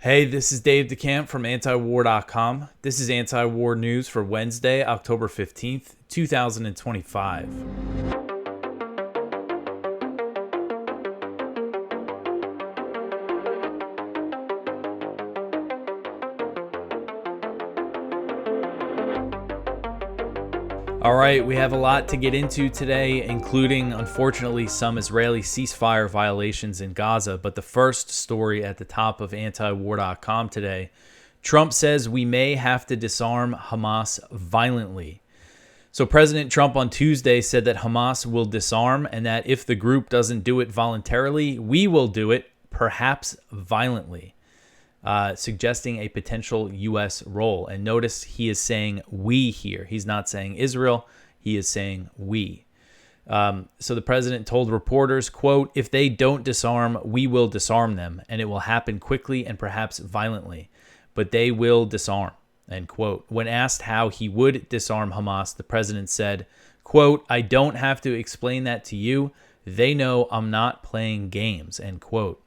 Hey, this is Dave DeCamp from antiwar.com. This is anti-war news for Wednesday, October 15th, 2025. All right, we have a lot to get into today, including, unfortunately, some Israeli ceasefire violations in Gaza. But the first story at the top of antiwar.com today, Trump says we may have to disarm Hamas violently. So President Trump on Tuesday said that Hamas will disarm and that if the group doesn't do it voluntarily, we will do it, perhaps violently. Suggesting a potential U.S. role. And notice he is saying we here. He's not saying Israel. He is saying we. So the president told reporters, quote, if they don't disarm, we will disarm them, and it will happen quickly and perhaps violently. But they will disarm, end quote. When asked how he would disarm Hamas, the president said, quote, I don't have to explain that to you. They know I'm not playing games, end quote.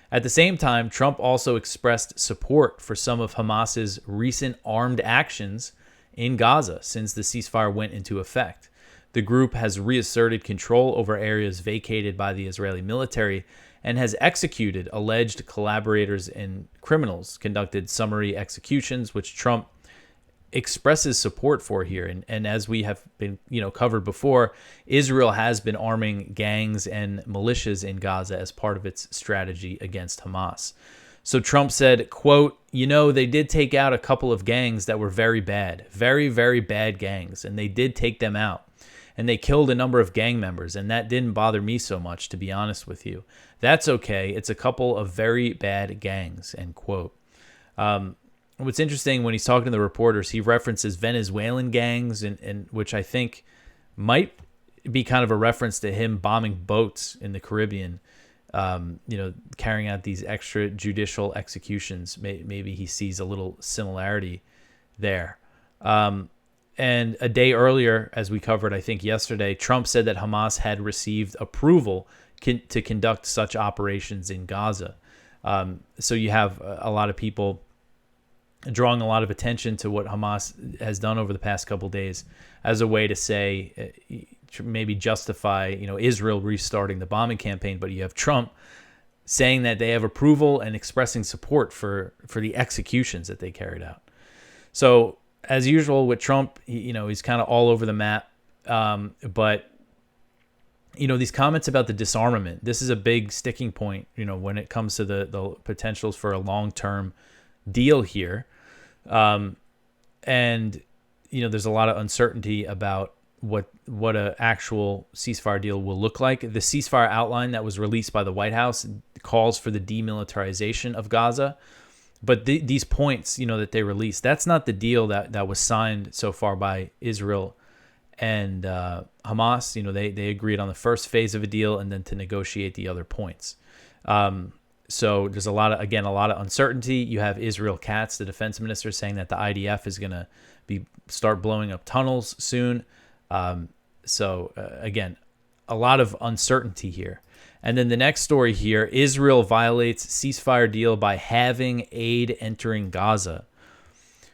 At the same time, Trump also expressed support for some of Hamas's recent armed actions in Gaza since the ceasefire went into effect. The group has reasserted control over areas vacated by the Israeli military and has executed alleged collaborators and criminals, conducted summary executions, which Trump expresses support for here. And as we have been covered before, Israel has been arming gangs and militias in Gaza as part of its strategy against Hamas. So Trump said, quote, they did take out a couple of gangs that were very bad, very, very bad gangs, and they did take them out. And they killed a number of gang members, and that didn't bother me so much, to be honest with you. That's okay. It's a couple of very bad gangs, end quote. What's interesting, when he's talking to the reporters, he references Venezuelan gangs, and which I think might be kind of a reference to him bombing boats in the Caribbean, carrying out these extrajudicial executions. Maybe he sees a little similarity there. And a day earlier, as we covered, I think yesterday, Trump said that Hamas had received approval to conduct such operations in Gaza. So you have a lot of people drawing a lot of attention to what Hamas has done over the past couple of days as a way to say, maybe justify, Israel restarting the bombing campaign. But you have Trump saying that they have approval and expressing support for the executions that they carried out. So as usual with Trump, he's kind of all over the map. But these comments about the disarmament, this is a big sticking point, when it comes to the potentials for a long-term deal here. And there's a lot of uncertainty about what an actual ceasefire deal will look like. The ceasefire outline that was released by the White House calls for the demilitarization of Gaza. But these points, that they released, that's not the deal that was signed so far by Israel and Hamas. They agreed on the first phase of a deal and then to negotiate the other points. So there's a lot of uncertainty. You have Israel Katz, the defense minister, saying that the IDF is going to start blowing up tunnels soon. Again, a lot of uncertainty here. And then the next story here, Israel violates ceasefire deal by halving aid entering Gaza.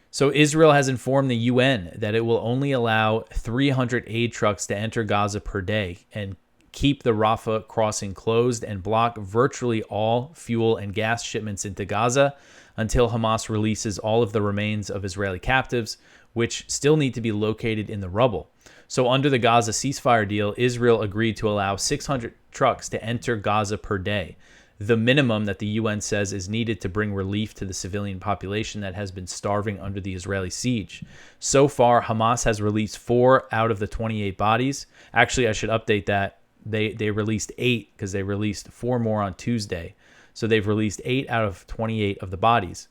So Israel has informed the UN that it will only allow 300 aid trucks to enter Gaza per day and keep the Rafah crossing closed and block virtually all fuel and gas shipments into Gaza until Hamas releases all of the remains of Israeli captives, which still need to be located in the rubble. So under the Gaza ceasefire deal, Israel agreed to allow 600 trucks to enter Gaza per day, the minimum that the UN says is needed to bring relief to the civilian population that has been starving under the Israeli siege. So far, Hamas has released 4 out of the 28 bodies. Actually, I should update that. They released 8 because they released 4 more on Tuesday. So they've released 8 out of 28 of the bodies.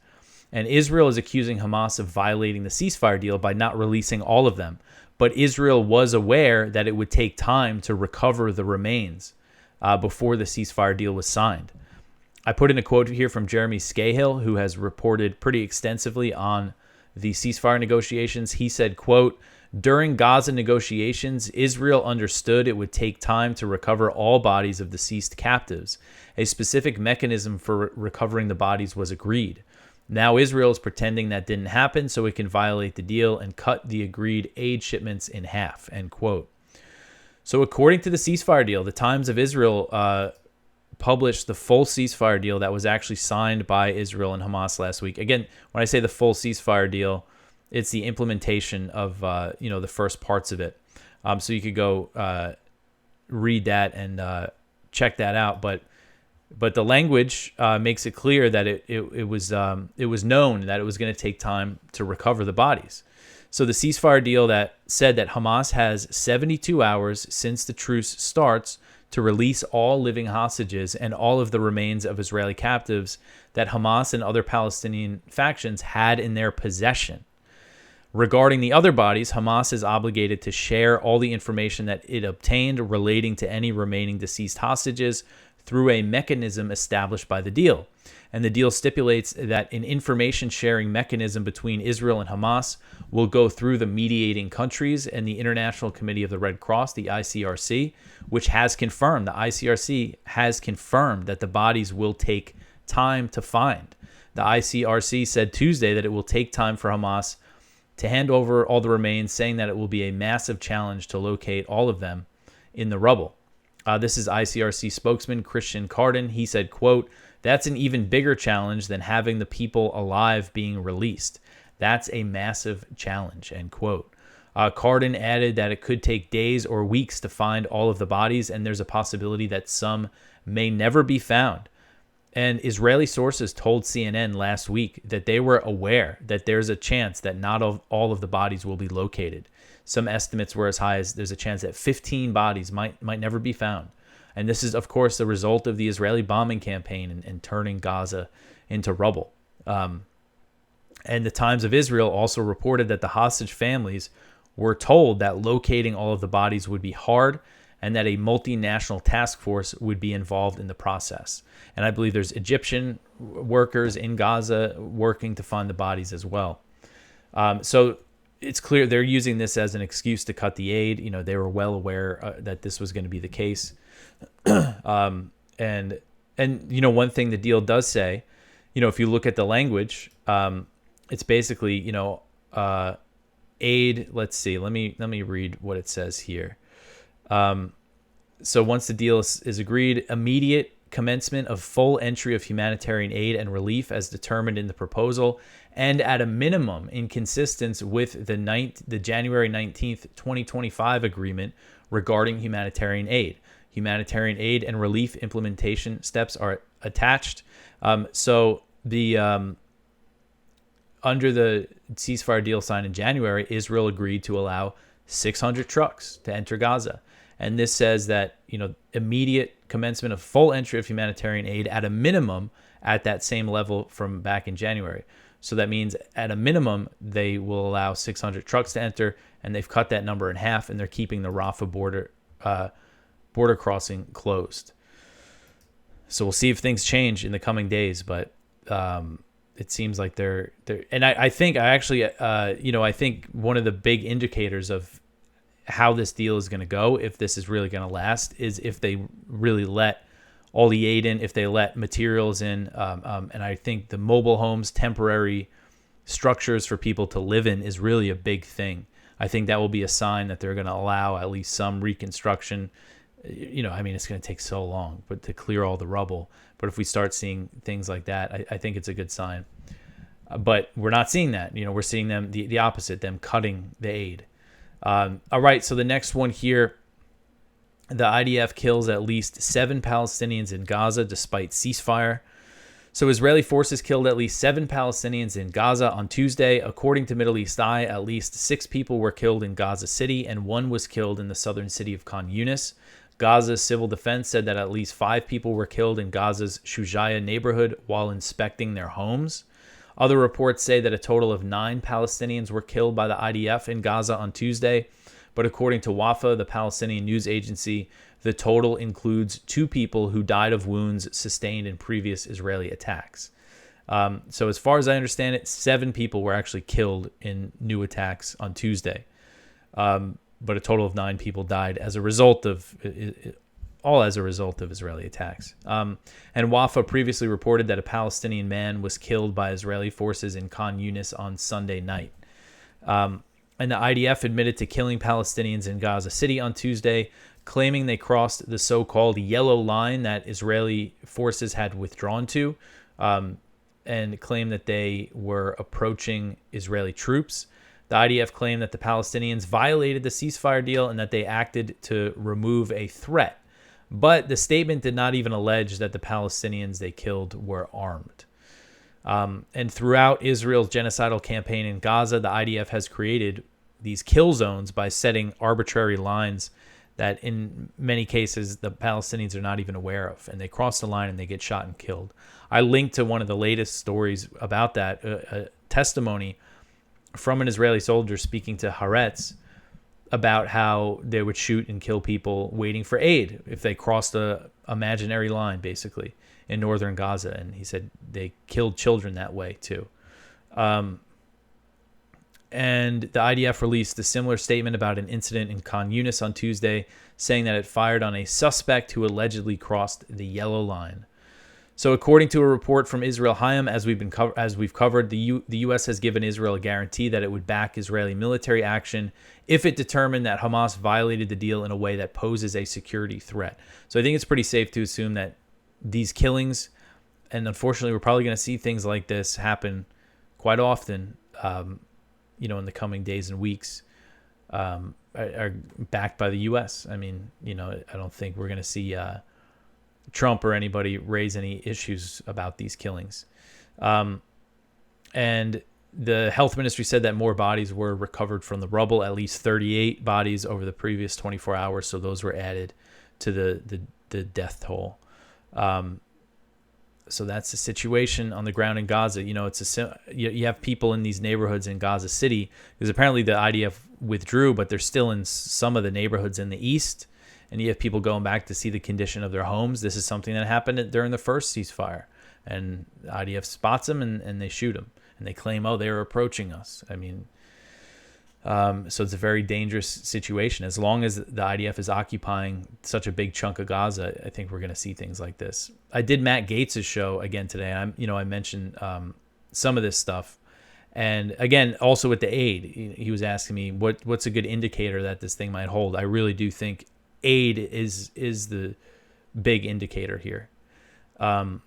And Israel is accusing Hamas of violating the ceasefire deal by not releasing all of them. But Israel was aware that it would take time to recover the remains before the ceasefire deal was signed. I put in a quote here from Jeremy Scahill, who has reported pretty extensively on the ceasefire negotiations. He said, quote, During Gaza negotiations, Israel understood it would take time to recover all bodies of deceased captives. A specific mechanism for recovering the bodies was agreed. Now Israel is pretending that didn't happen so it can violate the deal and cut the agreed aid shipments in half, end quote. So according to the ceasefire deal, the Times of Israel published the full ceasefire deal that was actually signed by Israel and Hamas last week. Again, when I say the full ceasefire deal, it's the implementation of the first parts of it. So you could go read that and check that out. But the language makes it clear that it was known that it was going to take time to recover the bodies. So the ceasefire deal that said that Hamas has 72 hours since the truce starts to release all living hostages and all of the remains of Israeli captives that Hamas and other Palestinian factions had in their possession. Regarding the other bodies, Hamas is obligated to share all the information that it obtained relating to any remaining deceased hostages through a mechanism established by the deal. And the deal stipulates that an information sharing mechanism between Israel and Hamas will go through the mediating countries and the International Committee of the Red Cross, the ICRC, which has confirmed, the ICRC has confirmed that the bodies will take time to find. The ICRC said Tuesday that it will take time for Hamas to hand over all the remains, saying that it will be a massive challenge to locate all of them in the rubble. This is ICRC spokesman Christian Cardin. He said, quote, "That's an even bigger challenge than having the people alive being released. That's a massive challenge," end quote. Cardin added that it could take days or weeks to find all of the bodies, and there's a possibility that some may never be found. And Israeli sources told CNN last week that they were aware that there's a chance that not all of the bodies will be located. Some estimates were as high as there's a chance that 15 bodies might never be found. And this is, of course, the result of the Israeli bombing campaign and turning Gaza into rubble. And the Times of Israel also reported that the hostage families were told that locating all of the bodies would be hard and that a multinational task force would be involved in the process. And I believe there's Egyptian workers in Gaza working to find the bodies as well. So it's clear they're using this as an excuse to cut the aid. You know, they were well aware that this was going to be the case. And you know, one thing the deal does say, you know, if you look at the language, it's basically, you know, aid. Let's see. Let me read what it says here. So once the deal is agreed, immediate commencement of full entry of humanitarian aid and relief as determined in the proposal, and at a minimum in consistence with the January 19th, 2025 agreement regarding humanitarian aid. Humanitarian aid and relief implementation steps are attached. So the under the ceasefire deal signed in January, Israel agreed to allow 600 trucks to enter Gaza. And this says that, you know, immediate commencement of full entry of humanitarian aid at a minimum at that same level from back in January. So that means at a minimum, they will allow 600 trucks to enter, and they've cut that number in half, and they're keeping the Rafah border crossing closed. So we'll see if things change in the coming days, but it seems like they're and I think one of the big indicators of how this deal is going to go, if this is really going to last, is if they really let all the aid in, if they let materials in. And I think the mobile homes, temporary structures for people to live in is really a big thing. I think that will be a sign that they're going to allow at least some reconstruction. You know, I mean, it's going to take so long, but to clear all the rubble. But if we start seeing things like that, I think it's a good sign. But we're not seeing that. You know, we're seeing them, the opposite, them cutting the aid. All right, so the next one here, the IDF kills at least 7 Palestinians in Gaza despite ceasefire. So Israeli forces killed at least 7 Palestinians in Gaza on Tuesday. According to Middle East Eye, at least 6 people were killed in Gaza City and 1 was killed in the southern city of Khan Yunis. Gaza's civil defense said that at least 5 people were killed in Gaza's Shujaya neighborhood while inspecting their homes. Other reports say that a total of 9 Palestinians were killed by the IDF in Gaza on Tuesday, but according to Wafa, the Palestinian news agency, the total includes 2 people who died of wounds sustained in previous Israeli attacks. So as far as I understand it, 7 people were actually killed in new attacks on Tuesday. but a total of 9 people died as a result of all as a result of Israeli attacks. And Wafa previously reported that a Palestinian man was killed by Israeli forces in Khan Yunis on Sunday night. And the IDF admitted to killing Palestinians in Gaza City on Tuesday, claiming they crossed the so-called yellow line that Israeli forces had withdrawn to, and claimed that they were approaching Israeli troops. The IDF claimed that the Palestinians violated the ceasefire deal and that they acted to remove a threat. But the statement did not even allege that the Palestinians they killed were armed. And throughout Israel's genocidal campaign in Gaza, the IDF has created these kill zones by setting arbitrary lines that in many cases the Palestinians are not even aware of. And they cross the line and they get shot and killed. I linked to one of the latest stories about that, a testimony from an Israeli soldier speaking to Haaretz about how they would shoot and kill people waiting for aid if they crossed a imaginary line, basically, in northern Gaza. And he said they killed children that way, too. And the IDF released a similar statement about an incident in Khan Yunis on Tuesday, saying that it fired on a suspect who allegedly crossed the yellow line. So according to a report from Israel Hayom, as we've covered, the U.S. has given Israel a guarantee that it would back Israeli military action if it determined that Hamas violated the deal in a way that poses a security threat. So I think it's pretty safe to assume that these killings, and unfortunately we're probably going to see things like this happen quite often, in the coming days and weeks, are backed by the U.S. I mean, I don't think we're going to see Trump or anybody raise any issues about these killings. And the health ministry said that more bodies were recovered from the rubble, at least 38 bodies over the previous 24 hours. So those were added to the death toll. So that's the situation on the ground in Gaza. You have people in these neighborhoods in Gaza City, because apparently the IDF withdrew, but they're still in some of the neighborhoods in the east. And you have people going back to see the condition of their homes. This is something that happened during the first ceasefire. And the IDF spots them and they shoot them. And they claim, they were approaching us. I mean, so it's a very dangerous situation. As long as the IDF is occupying such a big chunk of Gaza, I think we're going to see things like this. I did Matt Gaetz's show again today. I mentioned some of this stuff. And again, also with the aid, he was asking me what's a good indicator that this thing might hold. I really do think aid is the big indicator here. And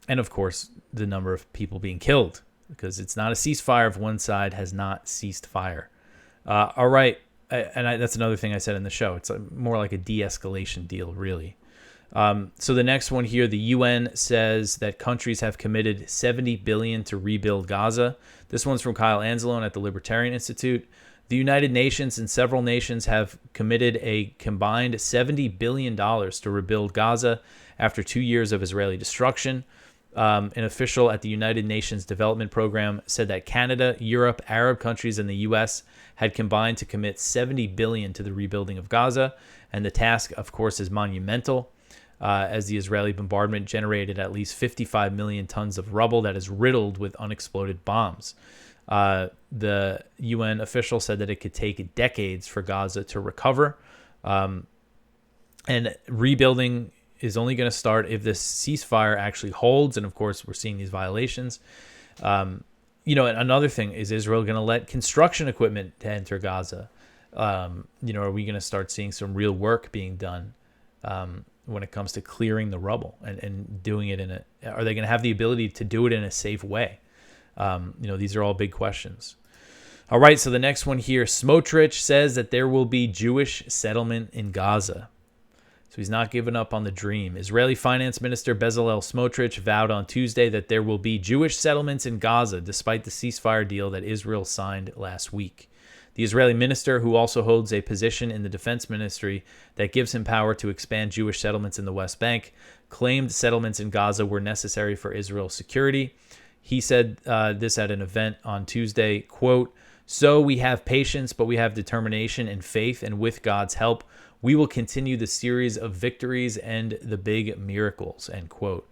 of course, the number of people being killed, because it's not a ceasefire if one side has not ceased fire. All right. That's another thing I said in the show. It's more like a de-escalation deal, really. So the next one here, the UN says that countries have committed $70 billion to rebuild Gaza. This one's from Kyle Anzalone at the Libertarian Institute. The United Nations and several nations have committed a combined $70 billion to rebuild Gaza after 2 years of Israeli destruction. An official at the United Nations Development Program said that Canada, Europe, Arab countries, and the U.S. had combined to commit $70 billion to the rebuilding of Gaza. And the task, of course, is monumental, as the Israeli bombardment generated at least 55 million tons of rubble that is riddled with unexploded bombs. The UN official said that it could take decades for Gaza to recover. And rebuilding is only going to start if this ceasefire actually holds. And of course, we're seeing these violations. And another thing, is Israel going to let construction equipment to enter Gaza? Are we going to start seeing some real work being done when it comes to clearing the rubble and doing it are they going to have the ability to do it in a safe way? These are all big questions. All right, so the next one here, Smotrich says that there will be Jewish settlement in Gaza. So he's not giving up on the dream. Israeli Finance Minister Bezalel Smotrich vowed on Tuesday that there will be Jewish settlements in Gaza despite the ceasefire deal that Israel signed last week. The Israeli minister, who also holds a position in the defense ministry that gives him power to expand Jewish settlements in the West Bank, claimed settlements in Gaza were necessary for Israel's security. He said this at an event on Tuesday, quote, "So we have patience, but we have determination and faith, and with God's help, we will continue the series of victories and the big miracles," end quote.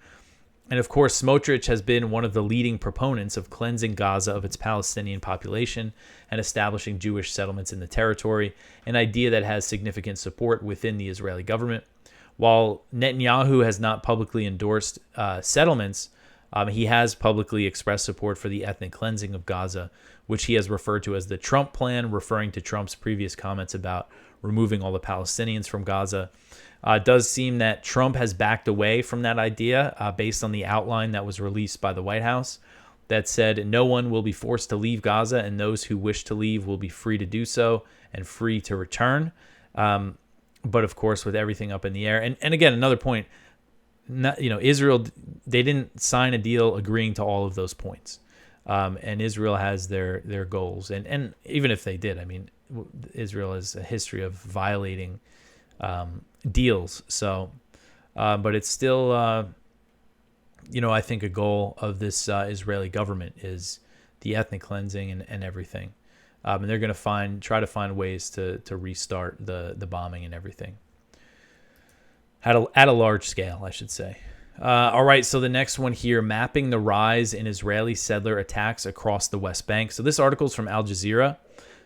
And of course, Smotrich has been one of the leading proponents of cleansing Gaza of its Palestinian population and establishing Jewish settlements in the territory, an idea that has significant support within the Israeli government. While Netanyahu has not publicly endorsed settlements, he has publicly expressed support for the ethnic cleansing of Gaza, which he has referred to as the Trump plan, referring to Trump's previous comments about removing all the Palestinians from Gaza. It does seem that Trump has backed away from that idea based on the outline that was released by the White House that said no one will be forced to leave Gaza, and those who wish to leave will be free to do so and free to return. But of course, with everything up in the air. And again, another point, Israel, they didn't sign a deal agreeing to all of those points. And Israel has their goals. And even if they did, I mean, Israel has a history of violating deals. So, but it's still, I think a goal of this Israeli government is the ethnic cleansing and everything. And they're going to try to find ways to restart the bombing and everything at a large scale, I should say. All right, so the next one here, mapping the rise in Israeli settler attacks across the West Bank. So this article is from Al Jazeera.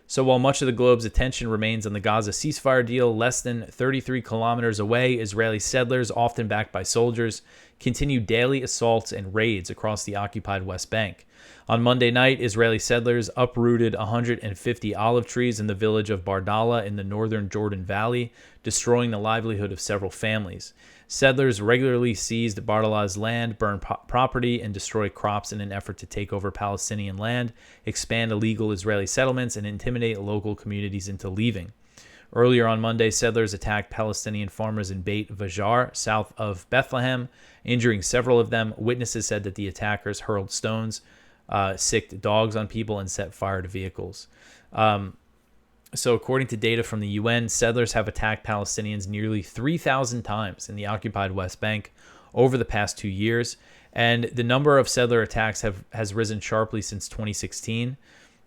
So while much of the globe's attention remains on the Gaza ceasefire deal, less than 33 kilometers away, Israeli settlers, often backed by soldiers, continue daily assaults and raids across the occupied West Bank. On Monday night, Israeli settlers uprooted 150 olive trees in the village of Bardala in the northern Jordan Valley, destroying the livelihood of several families. Settlers regularly seized Bardala's land, burned property, and destroyed crops in an effort to take over Palestinian land, expand illegal Israeli settlements, and intimidate local communities into leaving. Earlier on Monday, settlers attacked Palestinian farmers in Beit Vajar, south of Bethlehem, injuring several of them. Witnesses said that the attackers hurled stones, sicked dogs on people, and set fire to vehicles. So according to data from the UN, settlers have attacked Palestinians nearly 3,000 times in the occupied West Bank over the past 2 years. And the number of settler attacks has risen sharply since 2016.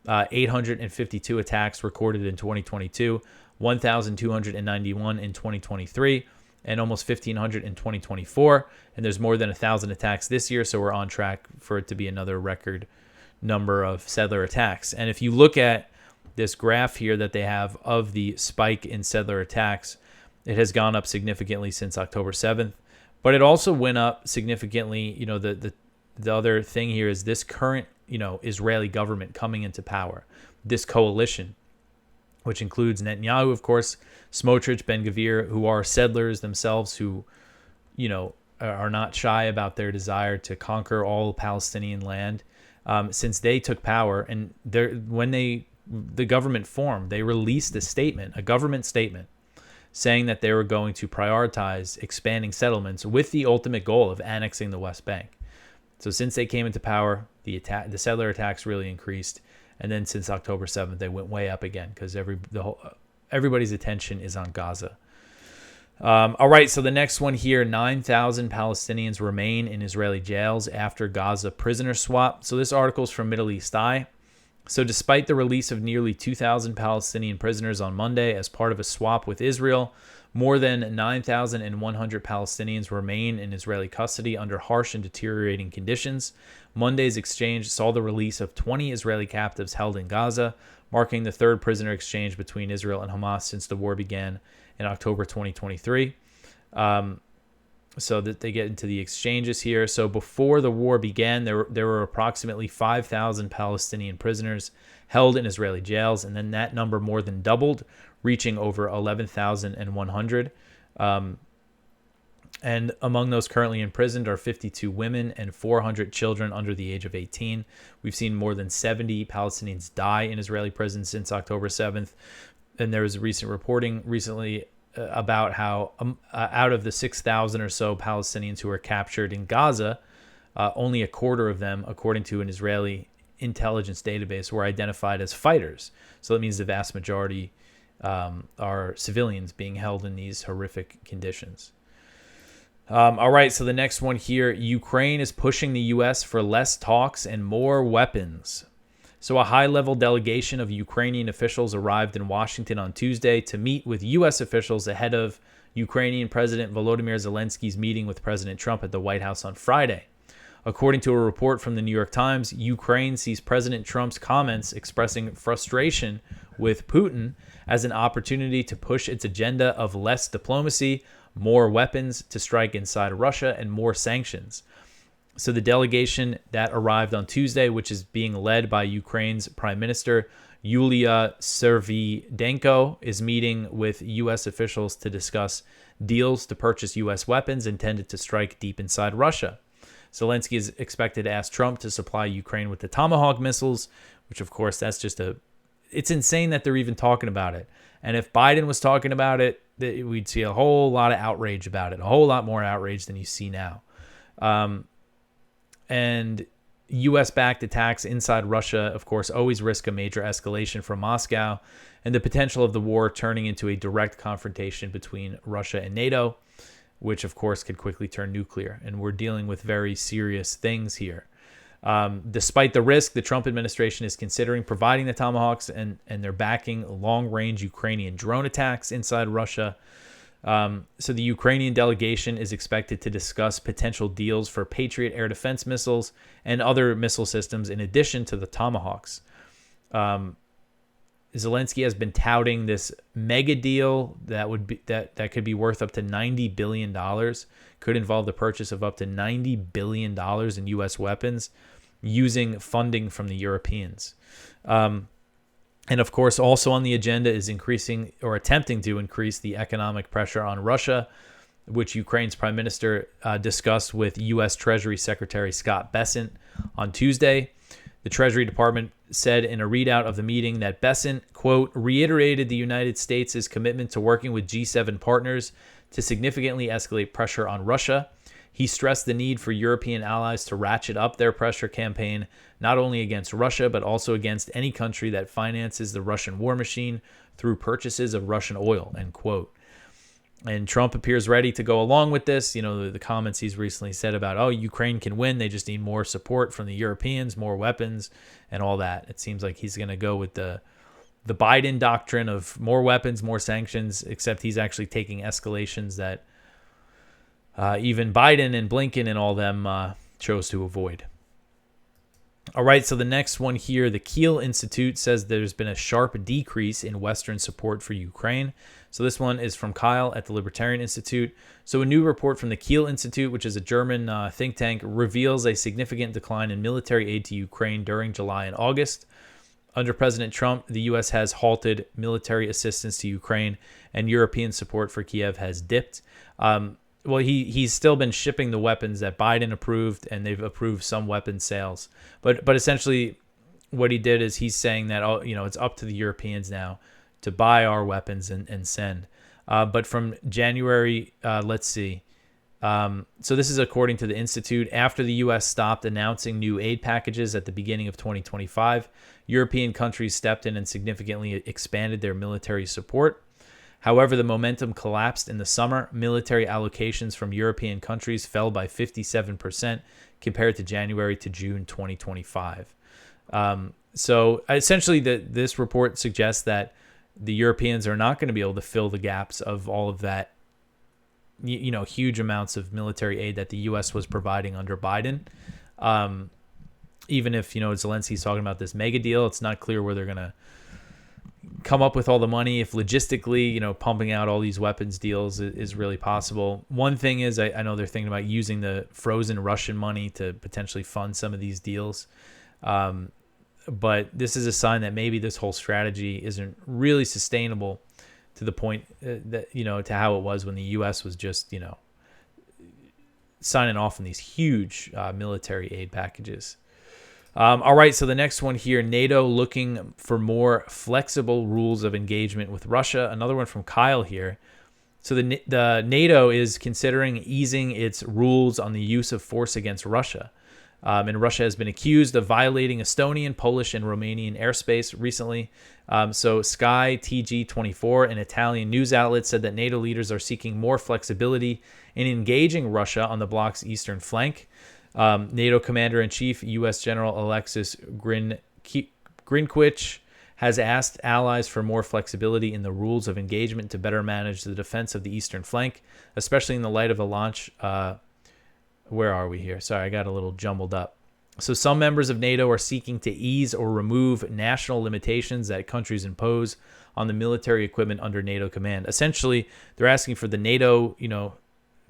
852 attacks recorded in 2022, 1,291 in 2023, and almost 1,500 in 2024. And there's more than 1,000 attacks this year, so we're on track for it to be another record number of settler attacks. And if you look at this graph here that they have of the spike in settler attacks, it has gone up significantly since October 7th, but it also went up significantly. The other thing here is this current, Israeli government coming into power, this coalition, which includes Netanyahu, of course, Smotrich, Ben-Gvir, who are settlers themselves, who, are not shy about their desire to conquer all Palestinian land. Since they took power, and the government formed, they released a government statement, saying that they were going to prioritize expanding settlements with the ultimate goal of annexing the West Bank. So since they came into power, the settler attacks really increased, and then since October 7th, they went way up again because everybody's attention is on Gaza. All right, so the next one here, 9,000 Palestinians remain in Israeli jails after Gaza prisoner swap. So this article is from Middle East Eye. So despite the release of nearly 2,000 Palestinian prisoners on Monday as part of a swap with Israel, more than 9,100 Palestinians remain in Israeli custody under harsh and deteriorating conditions. Monday's exchange saw the release of 20 Israeli captives held in Gaza, marking the third prisoner exchange between Israel and Hamas since the war began in October 2023. So that they get into the exchanges here. So before the war began, there were approximately 5,000 Palestinian prisoners held in Israeli jails, and then that number more than doubled, reaching over 11,100. And among those currently imprisoned are 52 women and 400 children under the age of 18. We've seen more than 70 Palestinians die in Israeli prisons since October 7th. And there was recent reporting recently about how out of the 6,000 or so Palestinians who were captured in Gaza, only a quarter of them, according to an Israeli intelligence database, were identified as fighters. So that means the vast majority are civilians being held in these horrific conditions. All right, so the next one here, Ukraine is pushing the U.S. for less talks and more weapons. So a high-level delegation of Ukrainian officials arrived in Washington on Tuesday to meet with U.S. officials ahead of Ukrainian President Volodymyr Zelensky's meeting with President Trump at the White House on Friday. According to a report from the New York Times, Ukraine sees President Trump's comments expressing frustration with Putin as an opportunity to push its agenda of less diplomacy, more weapons to strike inside Russia, and more sanctions. So the delegation that arrived on Tuesday, which is being led by Ukraine's Prime Minister Yulia Servidenko, is meeting with U.S. officials to discuss deals to purchase U.S. weapons intended to strike deep inside Russia. Zelensky is expected to ask Trump to supply Ukraine with the Tomahawk missiles, which, of course, that's just it's insane that they're even talking about it. And if Biden was talking about it, we'd see a whole lot of outrage about it, a whole lot more outrage than you see now. And U.S.-backed attacks inside Russia, of course, always risk a major escalation from Moscow and the potential of the war turning into a direct confrontation between Russia and NATO, which, of course, could quickly turn nuclear. And we're dealing with very serious things here. Despite the risk, the Trump administration is considering providing the Tomahawks, and they're backing long-range Ukrainian drone attacks inside Russia. So the Ukrainian delegation is expected to discuss potential deals for Patriot air defense missiles and other missile systems in addition to the Tomahawks. Zelensky has been touting this mega deal that could be worth up to $90 billion, could involve the purchase of up to $90 billion in U.S. weapons using funding from the Europeans. And of course, also on the agenda is increasing or attempting to increase the economic pressure on Russia, which Ukraine's prime minister discussed with U.S. Treasury Secretary Scott Bessent on Tuesday. The Treasury Department said in a readout of the meeting that Bessent, quote, reiterated the United States' commitment to working with G7 partners to significantly escalate pressure on Russia. He stressed the need for European allies to ratchet up their pressure campaign, not only against Russia, but also against any country that finances the Russian war machine through purchases of Russian oil, end quote. And Trump appears ready to go along with this. You know, the comments he's recently said about, oh, Ukraine can win. They just need more support from the Europeans, more weapons, and all that. It seems like he's going to go with the Biden doctrine of more weapons, more sanctions, except he's actually taking escalations that even Biden and Blinken and all them chose to avoid. All right, so the next one here, the Kiel Institute says there's been a sharp decrease in Western support for Ukraine. So this one is from Kiel at the Libertarian Institute. So a new report from the Kiel Institute, which is a German think tank, reveals a significant decline in military aid to Ukraine during July and August. Under President Trump, the U.S. has halted military assistance to Ukraine, and European support for Kiev has dipped. Well, he's still been shipping the weapons that Biden approved, and they've approved some weapon sales. But essentially, what he did is he's saying that it's up to the Europeans now to buy our weapons and send. But from January, let's see. So this is according to the Institute. After the U.S. stopped announcing new aid packages at the beginning of 2025, European countries stepped in and significantly expanded their military support. However, the momentum collapsed in the summer. Military allocations from European countries fell by 57% compared to January to June 2025. So essentially, this report suggests that the Europeans are not going to be able to fill the gaps of all of that, huge amounts of military aid that the U.S. was providing under Biden. Even if, Zelensky's talking about this mega deal, it's not clear where they're going to come up with all the money, if logistically, pumping out all these weapons deals is really possible. One thing is, I know they're thinking about using the frozen Russian money to potentially fund some of these deals. But this is a sign that maybe this whole strategy isn't really sustainable to the point that, to how it was when the U.S. was just, signing off on these huge military aid packages. All right, so the next one here, NATO looking for more flexible rules of engagement with Russia. Another one from Kyle here. So the NATO is considering easing its rules on the use of force against Russia. And Russia has been accused of violating Estonian, Polish, and Romanian airspace recently. So Sky TG24, an Italian news outlet, said that NATO leaders are seeking more flexibility in engaging Russia on the bloc's eastern flank. NATO Commander-in-Chief, U.S. General Alexis Grinkwich, has asked allies for more flexibility in the rules of engagement to better manage the defense of the eastern flank, especially in the light of the launch where are we here? Sorry, I got a little jumbled up. So some members of NATO are seeking to ease or remove national limitations that countries impose on the military equipment under NATO command. Essentially, they're asking for the NATO,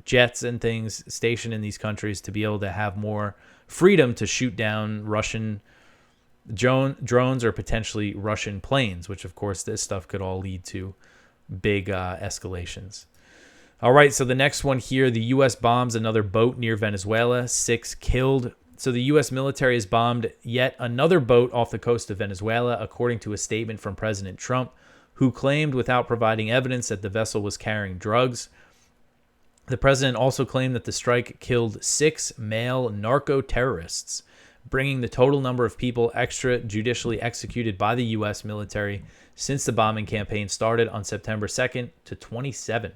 jets and things stationed in these countries to be able to have more freedom to shoot down Russian drones or potentially Russian planes, which of course this stuff could all lead to big escalations. All right, so the next one here, the U.S. bombs another boat near Venezuela, 6 killed. So the U.S. military has bombed yet another boat off the coast of Venezuela, according to a statement from President Trump, who claimed without providing evidence that the vessel was carrying drugs. The president also claimed that the strike killed 6 male narco-terrorists, bringing the total number of people extrajudicially executed by the U.S. military since the bombing campaign started on September 2nd to 27.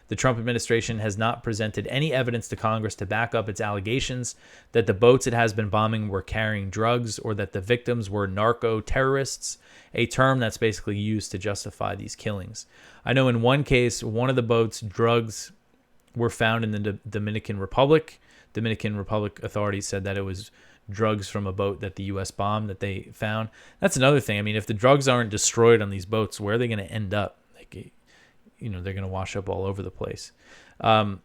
The Trump administration has not presented any evidence to Congress to back up its allegations that the boats it has been bombing were carrying drugs or that the victims were narco-terrorists, a term that's basically used to justify these killings. I know in one case, one of the boats' drugs were found in the Dominican Republic. Dominican Republic authorities said that it was drugs from a boat that the U.S. bombed that they found. That's another thing. I mean, if the drugs aren't destroyed on these boats, where are they going to end up? They're going to wash up all over the place. But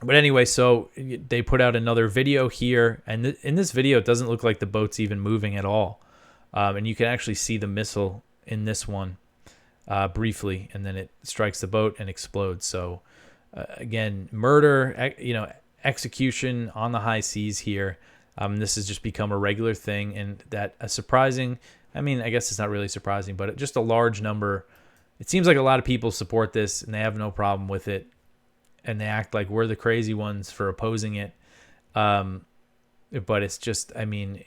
anyway, so they put out another video here. And in this video, it doesn't look like the boat's even moving at all. And you can actually see the missile in this one briefly. And then it strikes the boat and explodes. So again, murder, execution on the high seas here. This has just become a regular thing. And that a surprising, I guess it's not really surprising, but just a large number. It seems like a lot of people support this and they have no problem with it. And they act like we're the crazy ones for opposing it. But it's just, the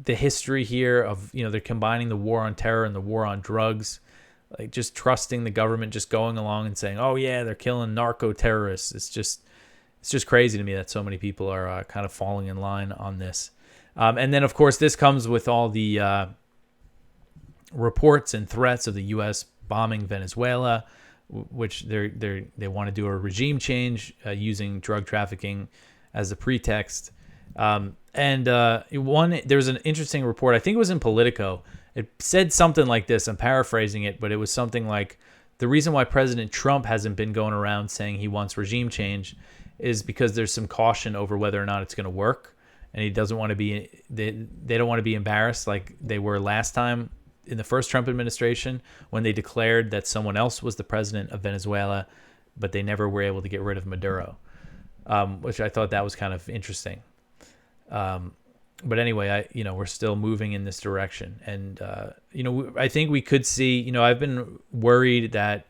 history here of, they're combining the war on terror and the war on drugs, like just trusting the government, just going along and saying, oh yeah, they're killing narco terrorists. It's just crazy to me that so many people are kind of falling in line on this. And then of course this comes with all the, reports and threats of the U.S. bombing Venezuela, which they want to do a regime change using drug trafficking as a pretext. There's an interesting report. I think it was in Politico. It said something like this. I'm paraphrasing it, but it was something like the reason why President Trump hasn't been going around saying he wants regime change is because there's some caution over whether or not it's going to work, and he doesn't want to be. They don't want to be embarrassed like they were last time in the first Trump administration when they declared that someone else was the president of Venezuela, but they never were able to get rid of Maduro, which I thought that was kind of interesting. But anyway, we're still moving in this direction. And, I think we could see, I've been worried that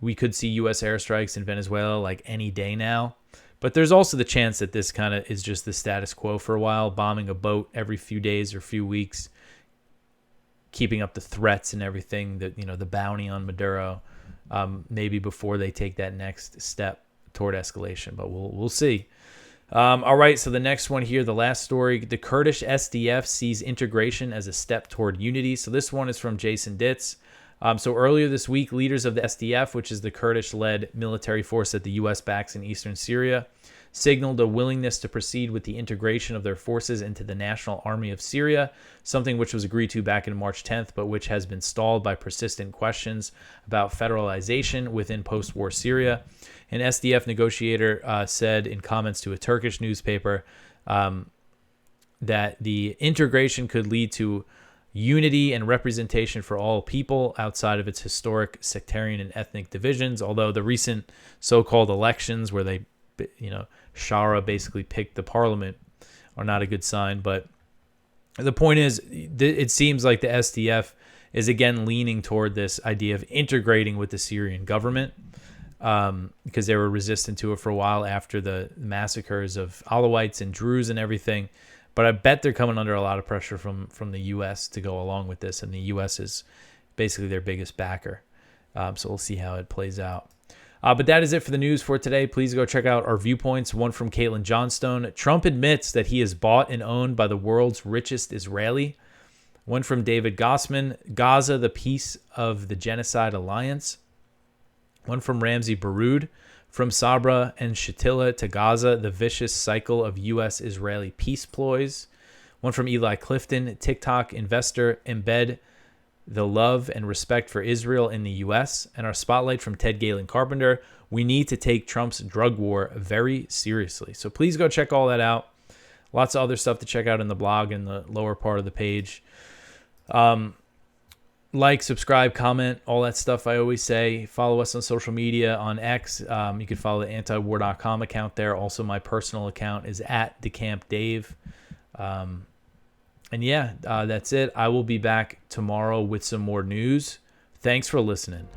we could see U.S. airstrikes in Venezuela like any day now. But there's also the chance that this kind of is just the status quo for a while, bombing a boat every few days or few weeks, keeping up the threats and everything, that the bounty on Maduro, maybe before they take that next step toward escalation. But we'll see. All right, so the next one here, the last story, the Kurdish SDF sees integration as a step toward unity. So this one is from Jason Ditz. So earlier this week, leaders of the SDF, which is the Kurdish-led military force that the U.S. backs in eastern Syria, signaled a willingness to proceed with the integration of their forces into the National Army of Syria, something which was agreed to back in March 10th, but which has been stalled by persistent questions about federalization within post-war Syria. An SDF negotiator said in comments to a Turkish newspaper that the integration could lead to unity and representation for all people outside of its historic sectarian and ethnic divisions, although the recent so-called elections where they Shara basically picked the parliament are not a good sign. But the point is, it seems like the SDF is again leaning toward this idea of integrating with the Syrian government, because they were resistant to it for a while after the massacres of Alawites and Druze and everything. But I bet they're coming under a lot of pressure from the U.S. to go along with this, and the U.S. is basically their biggest backer. So we'll see how it plays out. But that is it for the news for today. Please go check out our viewpoints. One from Caitlin Johnstone. Trump admits that he is bought and owned by the world's richest Israeli. One from David Gossman. Gaza, the piece of the genocide alliance. One from Ramsey Baroud. From Sabra and Shatila to Gaza, the vicious cycle of U.S.-Israeli peace ploys. One from Eli Clifton, TikTok investor embed the love and respect for Israel in the U.S. And our spotlight from Ted Galen Carpenter, we need to take Trump's drug war very seriously. So please go check all that out. Lots of other stuff to check out in the blog in the lower part of the page. Like, subscribe, comment, all that stuff I always say. Follow us on social media on X. You can follow the antiwar.com account there. Also, my personal account is at DeCampDave. And yeah, that's it. I will be back tomorrow with some more news. Thanks for listening.